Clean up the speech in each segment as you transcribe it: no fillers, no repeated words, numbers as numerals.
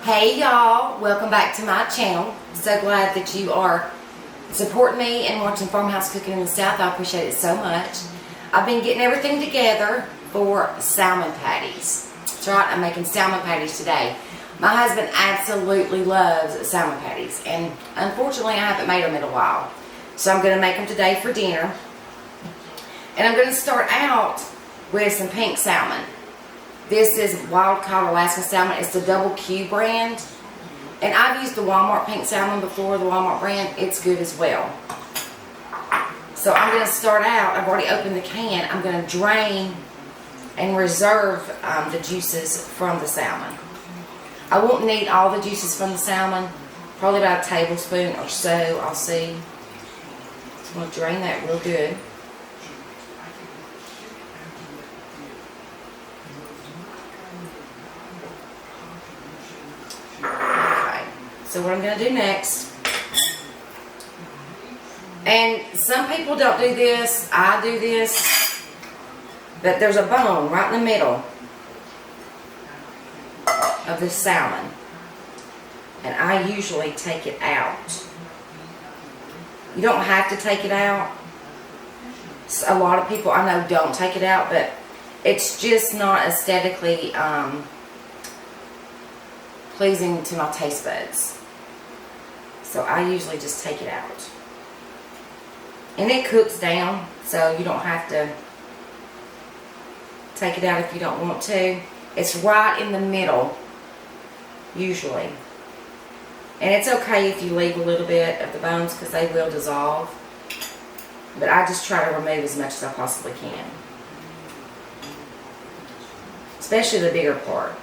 Hey y'all, welcome back to my channel. So glad that you are supporting me and watching Farmhouse Cooking in the South. I appreciate it so much. I've been getting everything together for salmon patties. That's right, I'm making salmon patties today. My husband absolutely loves salmon patties, and unfortunately I haven't made them in a while. So I'm going to make them today for dinner. And I'm going to start out with some pink salmon. This is wild caught Alaskan salmon. It's the Double Q brand. And I've used the Walmart pink salmon before, the Walmart brand. It's good as well. So I'm going to start out, I've already opened the can. I'm going to drain and reserve the juices from the salmon. I won't need all the juices from the salmon. Probably about a tablespoon or so, I'll see. So I'm going to drain that real good. So what I'm going to do next, and some people don't do this, I do this, but there's a bone right in the middle of this salmon, and I usually take it out. You don't have to take it out. A lot of people I know don't take it out, but it's just not aesthetically pleasing to my taste buds. So I usually just take it out. And it cooks down, so you don't have to take it out if you don't want to. It's right in the middle, usually. And it's okay if you leave a little bit of the bones because they will dissolve. But I just try to remove as much as I possibly can. Especially the bigger part.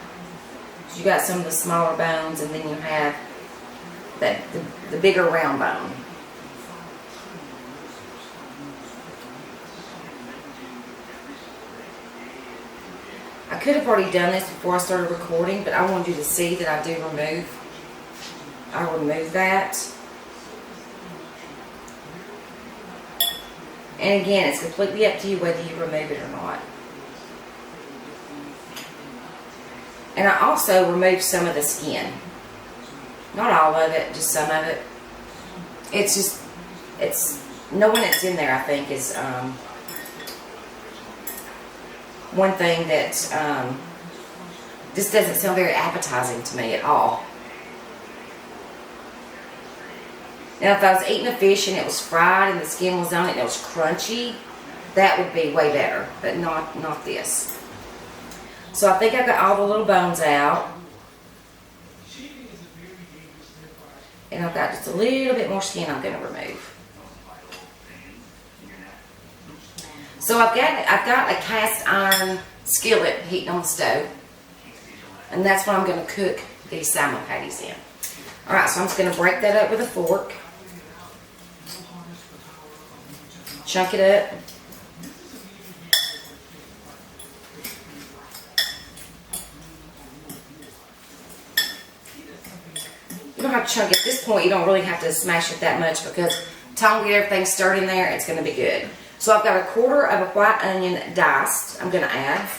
You got some of the smaller bones, and then you have the bigger round bone. I could have already done this before I started recording, but I wanted you to see that I do remove that. And again, it's completely up to you whether you remove it or not. And I also removed some of the skin. Not all of it, just some of it. It's knowing it's in there, I think, is one thing that just doesn't sound very appetizing to me at all. Now, if I was eating a fish and it was fried and the skin was on it and it was crunchy, that would be way better, but not this. So I think I got all the little bones out. And I've got just a little bit more skin I'm going to remove. So I've got a cast iron skillet heating on the stove. And that's what I'm going to cook these salmon patties in. Alright, so I'm just going to break that up with a fork. Chunk it up. You don't have to chunk it. At this point, you don't really have to smash it that much because by the time we get everything stirred in there, it's going to be good. So I've got a quarter of a white onion diced I'm going to add.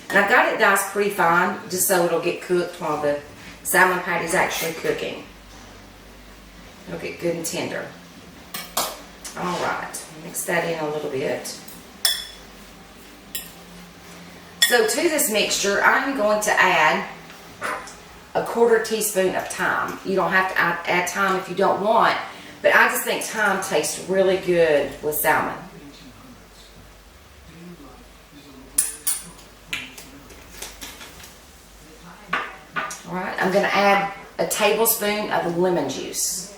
And I've got it diced pretty fine just so it'll get cooked while the salmon patty's actually cooking. It'll get good and tender. Alright, mix that in a little bit. So to this mixture, I'm going to add a quarter teaspoon of thyme. You don't have to add thyme if you don't want, but I just think thyme tastes really good with salmon. Alright, I'm going to add a tablespoon of lemon juice.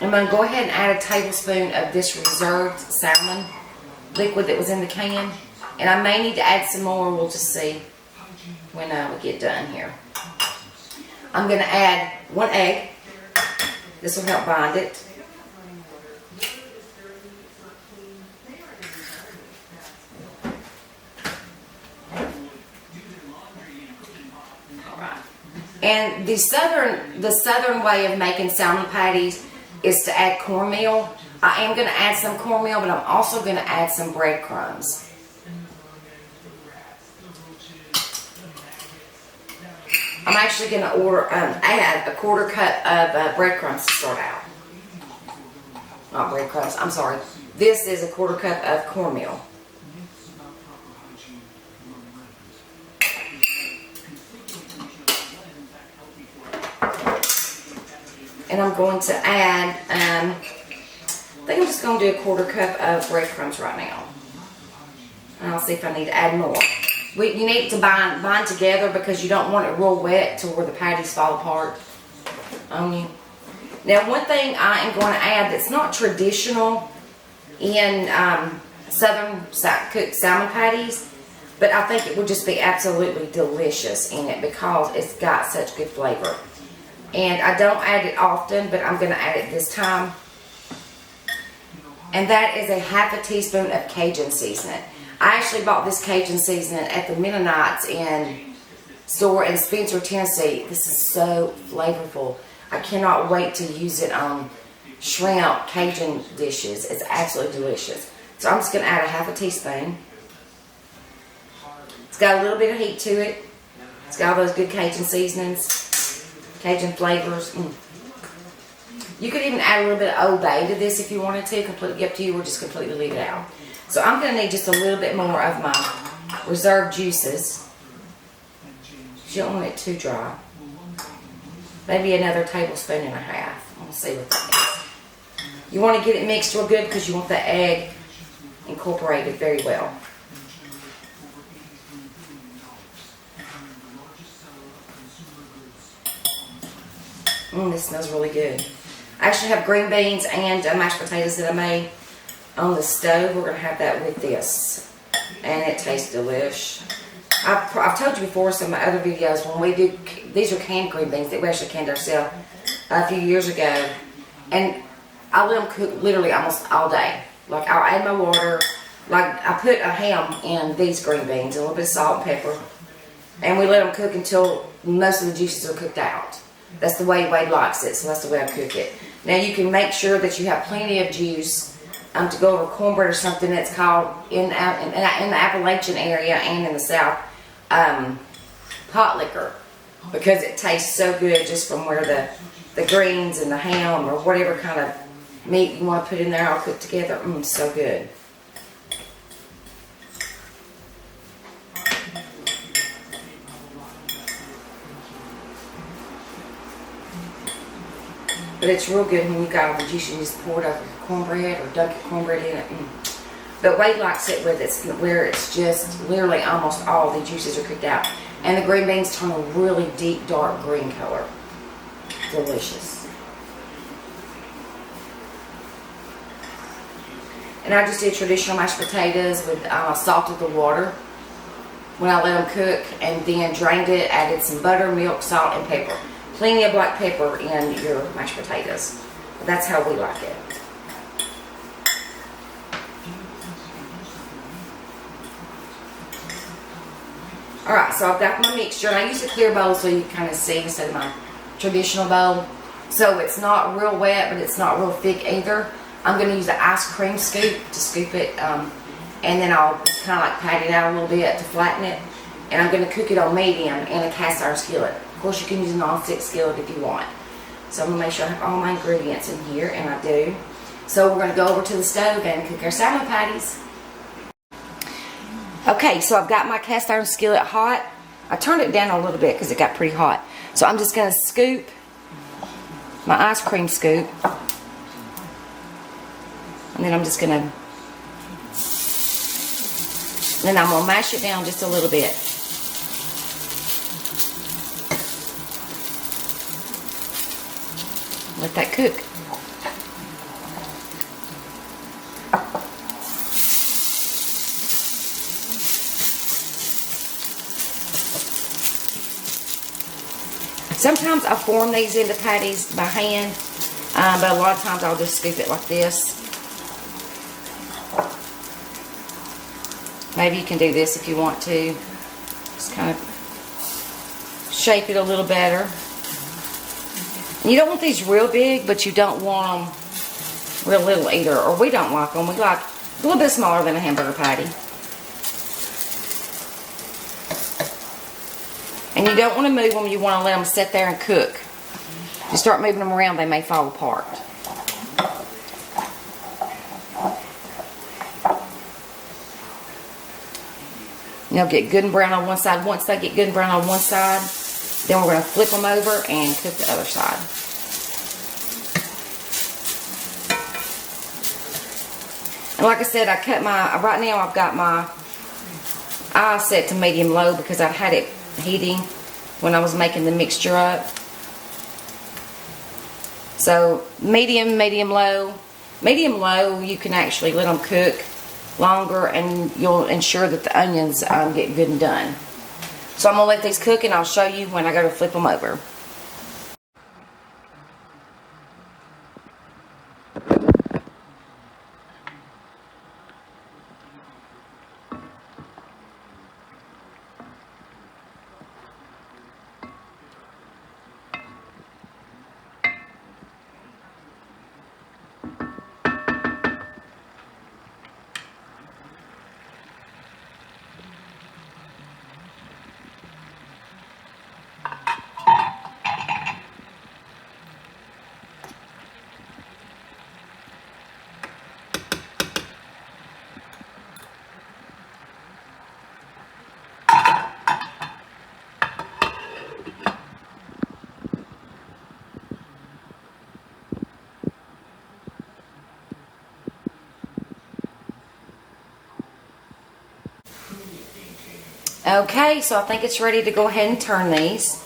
I'm going to go ahead and add a tablespoon of this reserved salmon liquid that was in the can. And I may need to add some more. We'll just see when we get done here. I'm going to add 1 egg. This will help bind it. Alright. And the southern way of making salmon patties is to add cornmeal. I am going to add some cornmeal, but I'm also going to add some breadcrumbs. I'm actually going to add a 1/4 cup of breadcrumbs to start out. Not breadcrumbs, I'm sorry. This is a 1/4 cup of cornmeal. And I'm going to add, I think I'm just going to do a 1/4 cup of breadcrumbs right now. And I'll see if I need to add more. You need to bind together because you don't want it real wet to where the patties fall apart on you. Now, one thing I am going to add that's not traditional in Southern cooked salmon patties, but I think it would just be absolutely delicious in it because it's got such good flavor. And I don't add it often, but I'm going to add it this time. And that is a 1/2 teaspoon of Cajun seasoning. I actually bought this Cajun seasoning at the Mennonites store in Spencer, Tennessee. This is so flavorful. I cannot wait to use it on shrimp Cajun dishes. It's absolutely delicious. So I'm just going to add a 1/2 teaspoon. It's got a little bit of heat to it. It's got all those good Cajun seasonings, Cajun flavors. You could even add a little bit of Old Bay to this if you wanted to. Completely up to you, or just completely leave it out. So I'm going to need just a little bit more of my reserve juices. You don't want it too dry. Maybe another tablespoon and a half. We'll see what that is. You want to get it mixed real good because you want the egg incorporated very well. This smells really good. I actually have green beans and mashed potatoes that I made on the stove. We're going to have that with this. And it tastes delish. I've told you before in some of my other videos, when we do, these are canned green beans that we actually canned ourselves a few years ago. And I let them cook literally almost all day. Like, I'll add my water. Like, I put a ham in these green beans, a little bit of salt and pepper. And we let them cook until most of the juices are cooked out. That's the way Wade likes it, so that's the way I cook it. Now, you can make sure that you have plenty of juice to go over cornbread or something that's called, in the Appalachian area and in the South, pot liquor, because it tastes so good just from where the greens and the ham or whatever kind of meat you want to put in there all cooked together. So good. But it's real good when you got all the juice and you just pour it over cornbread or dunk your cornbread in it. But Wade likes it with it where it's just literally almost all the juices are cooked out. And the green beans turn a really deep, dark green color. Delicious. And I just did traditional mashed potatoes with salted the water when I let them cook, and then drained it, added some butter, milk, salt, and pepper. Plenty of black pepper in your mashed potatoes. That's how we like it. Alright, so I've got my mixture, and I use a clear bowl so you kind of see instead of my traditional bowl. So it's not real wet, but it's not real thick either. I'm going to use an ice cream scoop to scoop it, and then I'll kind of like pat it out a little bit to flatten it. And I'm going to cook it on medium in a cast iron skillet. Of course, you can use a non-stick skillet if you want. So I'm going to make sure I have all my ingredients in here, and I do. So we're going to go over to the stove and cook our salmon patties. Okay, so I've got my cast iron skillet hot. I turned it down a little bit because it got pretty hot. So I'm just going to scoop my ice cream scoop. And then I'm just going to, then I'm going to mash it down just a little bit. Let that cook. Sometimes I form these into patties by hand, but a lot of times I'll just scoop it like this. Maybe you can do this if you want to. Just kind of shape it a little better. You don't want these real big, but you don't want them real little either. Or we don't like them. We like a little bit smaller than a hamburger patty. And you don't want to move them, you want to let them sit there and cook. If you start moving them around, they may fall apart. And they'll get good and brown on one side. Once they get good and brown on one side, then we're going to flip them over and cook the other side. And like I said, I cut my, right now I've got my eye set to medium low because I've had it heating when I was making the mixture up. So medium, medium low. Medium low, you can actually let them cook longer and you'll ensure that the onions get good and done. So I'm going to let these cook and I'll show you when I go to flip them over. Okay, so I think it's ready to go ahead and turn these.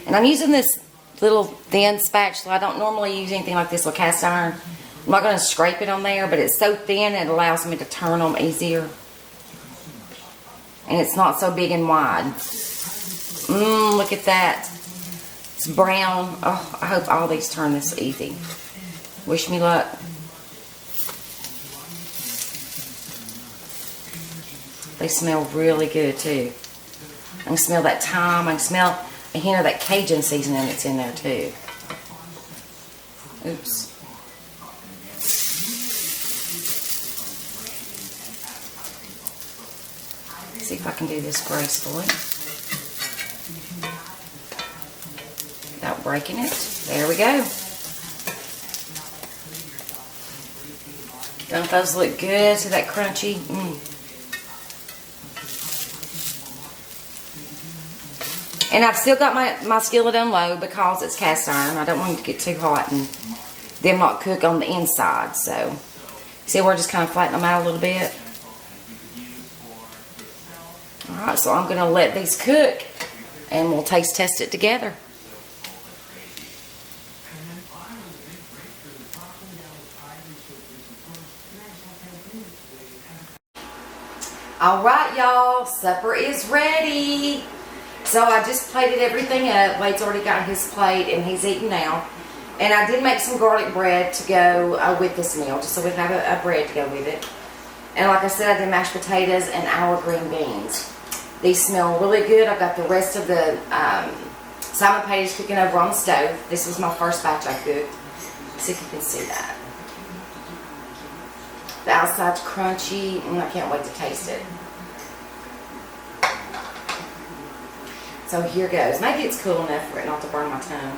And I'm using this little thin spatula. I don't normally use anything like this with cast iron. I'm not going to scrape it on there, but it's so thin it allows me to turn them easier. And it's not so big and wide. Look at that. It's brown. Oh, I hope all these turn this easy. Wish me luck. They smell really good too. I can smell that thyme. I can smell a hint of that Cajun seasoning that's in there too. Oops. See if I can do this gracefully without breaking it. There we go. Don't those look good? See that crunchy? And I've still got my skillet on low because it's cast iron. I don't want it to get too hot and them not cook on the inside. So, see, we're just kind of flatten them out a little bit. Alright, so I'm going to let these cook and we'll taste test it together. Alright, y'all, supper is ready. So I just plated everything up. Wade's already got his plate and he's eating now. And I did make some garlic bread to go with this meal, just so we have a bread to go with it. And like I said, I did mashed potatoes and our green beans. These smell really good. I've got the rest of the salmon patties cooking over on the stove. This was my first batch I cooked. Let's see if you can see that. The outside's crunchy and I can't wait to taste it. So here goes. Maybe it's cool enough for it not to burn my tongue.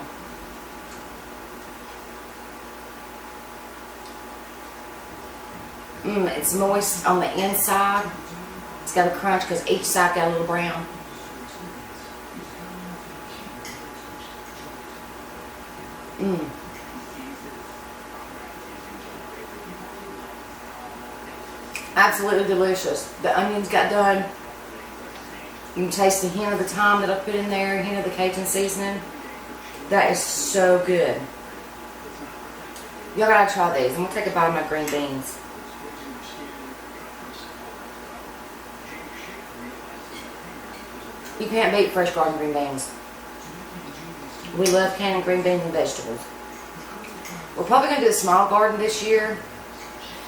It's moist on the inside. It's got a crunch because each side got a little brown. Absolutely delicious. The onions got done. You can taste the hint of the thyme that I put in there, a hint of the Cajun seasoning. That is so good. Y'all gotta try these. I'm gonna take a bite of my green beans. You can't beat fresh garden green beans. We love canning green beans and vegetables. We're probably gonna do a small garden this year,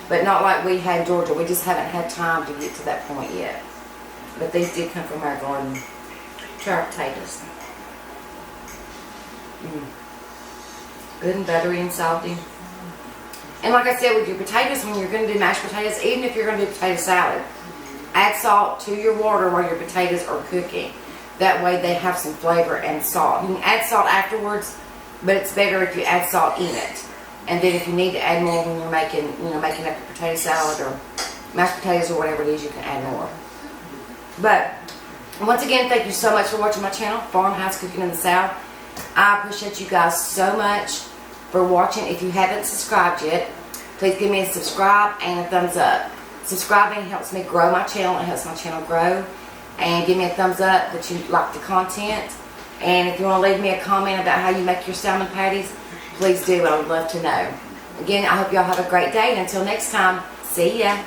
but not like we had in Georgia. We just haven't had time to get to that point yet. But these did come from our garden. Try our potatoes. Good and buttery and salty. And like I said, with your potatoes, when you're going to do mashed potatoes, even if you're going to do potato salad, add salt to your water while your potatoes are cooking. That way they have some flavor and salt. You can add salt afterwards, but it's better if you add salt in it. And then if you need to add more when you're making, making up your potato salad or mashed potatoes or whatever it is, you can add more. But once again, thank you so much for watching my channel, Farmhouse Cooking in the South. I appreciate you guys so much for watching. If you haven't subscribed yet, please give me a subscribe and a thumbs up. Subscribing helps me grow my channel. It helps my channel grow. And give me a thumbs up that you like the content. And if you want to leave me a comment about how you make your salmon patties, please do. I would love to know. Again, I hope y'all have a great day. And until next time, see ya.